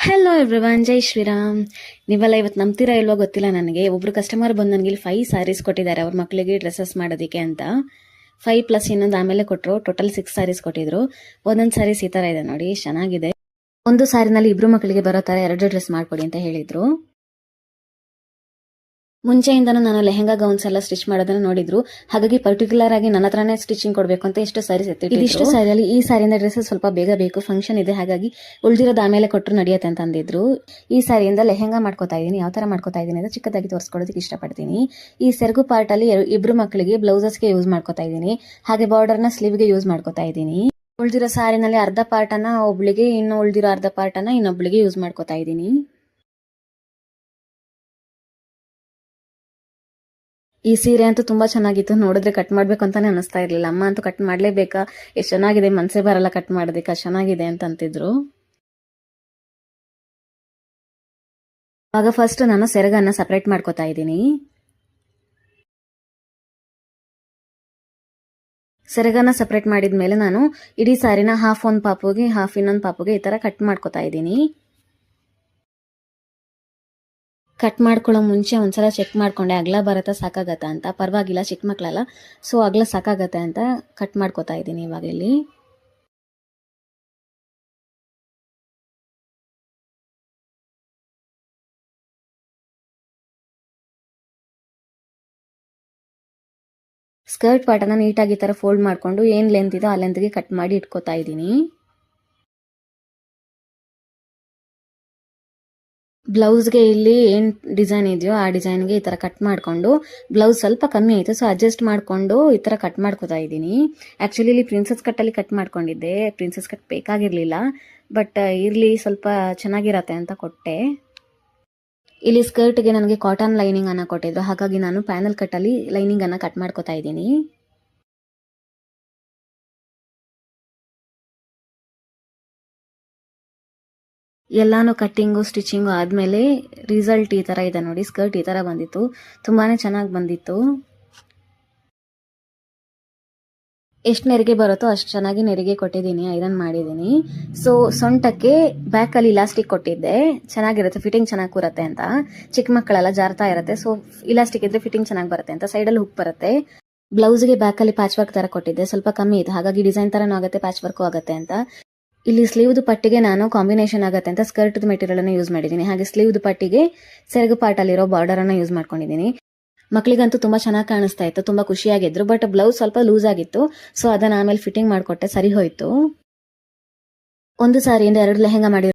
Hello everyone, ಜೈ ಶ್ರೀರಾಮ್. ನೀವೆಲ್ಲ ಇವತ್ತು ನಂಬ್ತೀರಾ ಇಲ್ವೋ ಗೊತ್ತಿಲ್ಲ ನನಗೆ. ಒಬ್ರು ಕಸ್ಟಮರ್ ಬಂದು ನನಗೆ ಇಲ್ಲಿ 5 ಸ್ಯಾರೀಸ್ ಕೊಟ್ಟಿದ್ದಾರೆ ಅವ್ರ ಮಕ್ಕಳಿಗೆ ಡ್ರೆಸ್ಸಸ್ ಮಾಡೋದಕ್ಕೆ ಅಂತ. 5 ಪ್ಲಸ್ ಇನ್ನೊಂದು ಆಮೇಲೆ ಕೊಟ್ಟರು. ಟೋಟಲ್ 6 ಸ್ಯಾರೀಸ್ ಕೊಟ್ಟಿದ್ರು. ಒಂದೊಂದು ಸ್ಯಾರೀಸ್ ಈ ಥರ ಇದೆ ನೋಡಿ, ಚೆನ್ನಾಗಿದೆ. ಒಂದು ಸ್ಯಾರಿನಲ್ಲಿ ಇಬ್ರು ಮಕ್ಕಳಿಗೆ ಬರೋ ಥರ 2 ಡ್ರೆಸ್ ಮಾಡ್ಕೊಡಿ ಅಂತ ಹೇಳಿದ್ರು. ಮುಂಚೆಯಿಂದನೂ ನಾನು ಲೆಹೆಂಗಾ ಗೌನ್ಸ್ ಎಲ್ಲ ಸ್ಟಿಚ್ ಮಾಡೋದನ್ನ ನೋಡಿದ್ರು. ಹಾಗಾಗಿ ಪರ್ಟಿಕ್ಯುಲರ್ ಆಗಿ ನನ್ನ ಹತ್ರನೇ ಸ್ಟಿಚಿಂಗ್ ಕೊಡಬೇಕು ಅಂತ ಎಷ್ಟು ಸ್ಯಾರೀಸ್ ಎತ್ತಿಟ್ಟಿದ್ರು. ಇದಿಷ್ಟು ಸ್ಯಾರಿಯಲ್ಲಿ ಈ ಸ್ಯಾರಿಯಿಂದ ಡ್ರೆಸ್ ಸ್ವಲ್ಪ ಬೇಗ ಬೇಕು, ಫಂಕ್ಷನ್ ಇದೆ, ಹಾಗಾಗಿ ಉಳಿದಿರೋದು ಆಮೇಲೆ ಕೊಟ್ಟರು ನಡೆಯುತ್ತೆ ಅಂತ ಅಂದಿದ್ರು. ಈ ಸ್ಯಾರಿಯಿಂದ ಲೆಹೆಂಗಾ ಮಾಡ್ಕೋತಾ ಇದ್ದೀನಿ. ಯಾವ ತರ ಮಾಡ್ಕೋತಾ ಇದ್ದೀನಿ ಅಂತ ಚಿಕ್ಕದಾಗಿ ತೋರಿಸ್ಕೊಡೋದಕ್ಕೆ ಇಷ್ಟಪಡ್ತೀನಿ. ಈ ಸೆರಗು ಪಾರ್ಟ್ ಅಲ್ಲಿ ಇಬ್ರು ಮಕ್ಕಳಿಗೆ ಬ್ಲೌಸಸ್ಗೆ ಯೂಸ್ ಮಾಡ್ಕೋತಾ ಇದ್ದೀನಿ. ಹಾಗೆ ಬಾರ್ಡರ್ನ ಸ್ಲೀವ್ಗೆ ಯೂಸ್ ಮಾಡ್ಕೋತಾ ಇದ್ದೀನಿ. ಉಳಿದಿರೋ ಸ್ಯಾರಿನಲ್ಲಿ ಅರ್ಧ ಪಾರ್ಟ್ ಅನ್ನ ಒಬ್ಳಿಗೆ, ಇನ್ನು ಉಳಿದಿರೋ ಅರ್ಧ ಪಾರ್ಟ್ ಅನ್ನ ಇನ್ನೊಬ್ಳಿಗೆ ಯೂಸ್ ಮಾಡ್ಕೋತಾ ಇದ್ದೀನಿ. ಈ ಸೀರೆ ಅಂತೂ ತುಂಬಾ ಚೆನ್ನಾಗಿತ್ತು. ನೋಡಿದ್ರೆ ಕಟ್ ಮಾಡ್ಬೇಕು ಅಂತಾನೆ ಅನಿಸ್ತಾ ಇರ್ಲಿಲ್ಲ. ಅಮ್ಮ ಅಂತೂ ಕಟ್ ಮಾಡ್ಲೇಬೇಕಾ, ಎಷ್ಟು ಚೆನ್ನಾಗಿದೆ, ಮನ್ಸೇ ಬರಲ್ಲ ಕಟ್ ಮಾಡೋದಕ್ಕೆ, ಚೆನ್ನಾಗಿದೆ ಅಂತ ಅಂತಿದ್ರು. ಆಗ ಫಸ್ಟ್ ನಾನು ಸೆರಗನ್ನ ಸಪರೇಟ್ ಮಾಡ್ಕೋತಾ ಇದ್ದೀನಿ. ಸೆರಗನ್ನ ಸಪರೇಟ್ ಮಾಡಿದ್ಮೇಲೆ ನಾನು ಇಡೀ ಸಾರಿನ ಹಾಫ್ ಒಂದ್ ಪಾಪುಗೆ ಹಾಫ್ ಇನ್ನೊಂದು ಪಾಪುಗೆ ಈ ತರ ಕಟ್ ಮಾಡ್ಕೋತಾ ಇದ್ದೀನಿ. ಕಟ್ ಮಾಡ್ಕೊಳ್ಳೋ ಮುಂಚೆ ಒಂದ್ಸಲ ಚೆಕ್ ಮಾಡ್ಕೊಂಡೆ ಅಗಲ ಬರತ್ತಾ ಸಾಕಾಗತ್ತಾ ಅಂತ. ಪರವಾಗಿಲ್ಲ, ಚಿಕ್ಕ ಮಕ್ಕಳಲ್ಲ, ಸೊ ಅಗಲ ಸಾಕಾಗತ್ತೆ ಅಂತ ಕಟ್ ಮಾಡ್ಕೋತಾ ಇದ್ದೀನಿ ಇವಾಗ ಇಲ್ಲಿ. ಸ್ಕರ್ಟ್ ಪಾರ್ಟನ್ನ ನೀಟಾಗಿ ಈ ತರ ಫೋಲ್ಡ್ ಮಾಡ್ಕೊಂಡು ಏನ್ ಲೆಂತ್ ಇದೋ ಆ ಲೆಂತ್ಗೆ ಕಟ್ ಮಾಡಿ ಇಟ್ಕೋತಾ ಇದ್ದೀನಿ. ಬ್ಲೌಸ್ಗೆ ಇಲ್ಲಿ ಏನ್ ಡಿಸೈನ್ ಇದೆಯೋ ಆ ಡಿಸೈನ್ಗೆ ಈ ತರ ಕಟ್ ಮಾಡ್ಕೊಂಡು, ಬ್ಲೌಸ್ ಸ್ವಲ್ಪ ಕಮ್ಮಿ ಆಯ್ತು ಸೊ ಅಡ್ಜಸ್ಟ್ ಮಾಡ್ಕೊಂಡು ಈ ತರ ಕಟ್ ಮಾಡ್ಕೋತಾ ಇದ್ದೀನಿ. ಆಕ್ಚುಲಿ ಇಲ್ಲಿ ಪ್ರಿನ್ಸಸ್ ಕಟ್ ಅಲ್ಲಿ ಕಟ್ ಮಾಡ್ಕೊಂಡಿದ್ದೆ, ಪ್ರಿನ್ಸಸ್ ಕಟ್ ಬೇಕಾಗಿರ್ಲಿಲ್ಲ, ಬಟ್ ಇರ್ಲಿ ಸ್ವಲ್ಪ ಚೆನ್ನಾಗಿರತ್ತೆ ಅಂತ ಕೊಟ್ಟೆ. ಇಲ್ಲಿ ಸ್ಕರ್ಟ್ಗೆ ನನಗೆ ಕಾಟನ್ ಲೈನಿಂಗ್ ಅನ್ನ ಕೊಟ್ಟಿದ್ರು, ಹಾಗಾಗಿ ನಾನು ಪ್ಯಾನಲ್ ಕಟ್ ಅಲ್ಲಿ ಲೈನಿಂಗ್ ಅನ್ನ ಕಟ್ ಮಾಡ್ಕೋತಾ ಇದ್ದೀನಿ. ಎಲ್ಲಾನು ಕಟ್ಟಿಂಗು ಸ್ಟಿಚಿಂಗು ಆದ್ಮೇಲೆ ರಿಸಲ್ಟ್ ಈ ತರ ಇದೆ ನೋಡಿ. ಸ್ಕರ್ಟ್ ಈ ತರ ಬಂದಿತ್ತು, ತುಂಬಾನೇ ಚೆನ್ನಾಗಿ ಬಂದಿತ್ತು. ಎಷ್ಟು ನೆರಿಗೆ ಬರುತ್ತೋ ಅಷ್ಟು ಚೆನ್ನಾಗಿ ನೆರಿಗೆ ಕೊಟ್ಟಿದ್ದೀನಿ, ಐರನ್ ಮಾಡಿದ್ದೀನಿ. ಸೊ ಸೊಂಟಕ್ಕೆ ಬ್ಯಾಕ್ ಅಲ್ಲಿ ಇಲಾಸ್ಟಿಕ್ ಕೊಟ್ಟಿದ್ದೆ, ಚೆನ್ನಾಗಿರುತ್ತೆ, ಫಿಟ್ಟಿಂಗ್ ಚೆನ್ನಾಗಿ ಕೂರತ್ತೆ ಅಂತ. ಚಿಕ್ಕ ಮಕ್ಕಳೆಲ್ಲ ಜಾರ್ತಾ ಇರುತ್ತೆ, ಸೊ ಇಲಾಸ್ಟಿಕ್ ಇದ್ರೆ ಫಿಟ್ಟಿಂಗ್ ಚೆನ್ನಾಗಿ ಬರುತ್ತೆ ಅಂತ. ಸೈಡಲ್ಲಿ ಹುಕ್ ಬರುತ್ತೆ. ಬ್ಲೌಸ್ಗೆ ಬ್ಯಾಕ್ ಅಲ್ಲಿ ಪ್ಯಾಚ್ ವರ್ಕ್ ತರ ಕೊಟ್ಟಿದ್ದೆ, ಸ್ವಲ್ಪ ಕಮ್ಮಿ ಇತ್ತು, ಹಾಗಾಗಿ ಡಿಸೈನ್ ತರನೂ ಆಗುತ್ತೆ, ಪ್ಯಾಚ್ ವರ್ಕು ಆಗುತ್ತೆ ಅಂತ. ಇಲ್ಲಿ ಸ್ಲೀವ್ದು ಪಟ್ಟಿಗೆ ನಾನು ಕಾಂಬಿನೇಷನ್ ಆಗುತ್ತೆ ಅಂತ ಸ್ಕರ್ಟ್ ಮೆಟೀರಿಯಲ್ ಅನ್ನು ಯೂಸ್ ಮಾಡಿದ್ದೀನಿ. ಹಾಗೆ ಸ್ಲೀವ್ದು ಪಟ್ಟಿಗೆ ಸೆರಗು ಪಾರ್ಟ್ ಅಲ್ಲಿರೋ ಬಾರ್ಡರ್ ಅನ್ನ ಯೂಸ್ ಮಾಡ್ಕೊಂಡಿದ್ದೀನಿ. ಮಕ್ಕಳಿಗಂತೂ ತುಂಬಾ ಚೆನ್ನಾಗಿ ಕಾಣಿಸ್ತಾ ಇತ್ತು, ತುಂಬಾ ಖುಷಿಯಾಗಿದ್ರು. ಬಟ್ ಬ್ಲೌಸ್ ಸ್ವಲ್ಪ ಲೂಸ್ ಆಗಿತ್ತು, ಸೊ ಅದನ್ನ ಆಮೇಲೆ ಫಿಟ್ಟಿಂಗ್ ಮಾಡ್ಕೊಟ್ಟೆ, ಸರಿ ಹೋಯ್ತು. ಒಂದು ಸಾರಿಯಿಂದ 2 ಲೆಹೆಂಗಾ ಮಾಡಿ